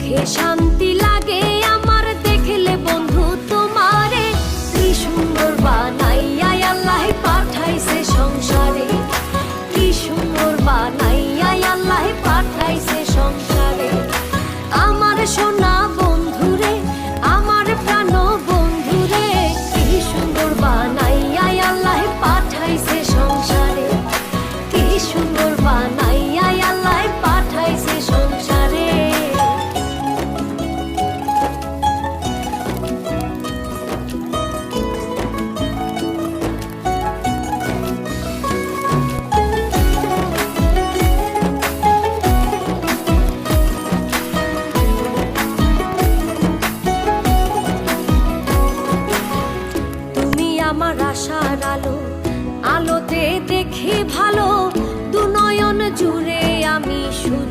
দেখে শান্তি লাগে আমার, দেখলে বন্ধু তোমারে। কি সুন্দর বানাইয়া আল্লাহ পাঠাইছে সংসারে, কি সুন্দর বানাইয়া আল্লাহ পাঠাইছে সংসারে। আমার সোনা বন্ধুরে, আমার প্রাণ বন্ধুরে, কি সুন্দর বানাইয়া আল্লাহ পাঠাইছে সংসারে, কি সুন্দর বানাইয়া আল্লাহ পাঠাইছে সংসারে। আমার আশার আলো, আলোতে দেখি ভালো, দু নয়ন জুড়ে আমি শুধু